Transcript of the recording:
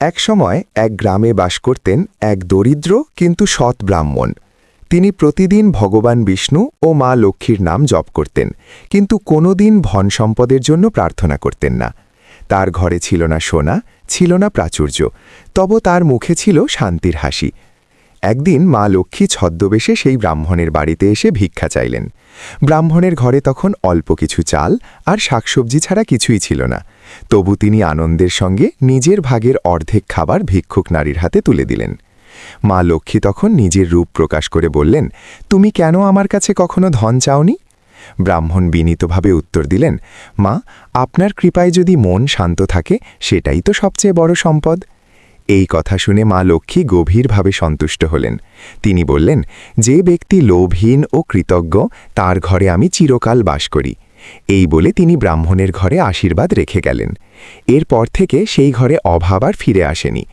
একসময় এক গ্রামে বাস করতেন এক দরিদ্র কিন্তু সৎ ব্রাহ্মণ। তিনি প্রতিদিন ভগবান বিষ্ণু ও মা লক্ষ্মীর নাম জপ করতেন, কিন্তু কোনোদিন ধন সম্পদের জন্য প্রার্থনা করতেন না। তার ঘরে ছিল না সোনা, ছিল না প্রাচুর্য, তবু তার মুখে ছিল শান্তির হাসি। একদিন মা লক্ষ্মী ছদ্মবেশে সেই ব্রাহ্মণের বাড়িতে এসে ভিক্ষা চাইলেন। ব্রাহ্মণের ঘরে তখন অল্প কিছু চাল আর শাকসবজি ছাড়া কিছুই ছিল না, তবু তিনি আনন্দের সঙ্গে নিজের ভাগের অর্ধেক খাবার ভিক্ষুক নারীর হাতে তুলে দিলেন। মা লক্ষ্মী তখন নিজের রূপ প্রকাশ করে বললেন, তুমি কেন আমার কাছে কখনো ধন চাওনি? ব্রাহ্মণ বিনীতভাবে উত্তর দিলেন, মা, আপনার কৃপায় যদি মন শান্ত থাকে সেটাই তো সবচেয়ে বড় সম্পদ। এই কথা শুনে মা লক্ষ্মী গভীরভাবে সন্তুষ্ট হলেন। তিনি বললেন, যে ব্যক্তি লোভহীন ও কৃতজ্ঞ তার ঘরে আমি চিরকাল বাস করি। এই বলে তিনি ব্রাহ্মণের ঘরে আশীর্বাদ রেখে গেলেন। এরপর থেকে সেই ঘরে অভাব আর ফিরে আসেনি।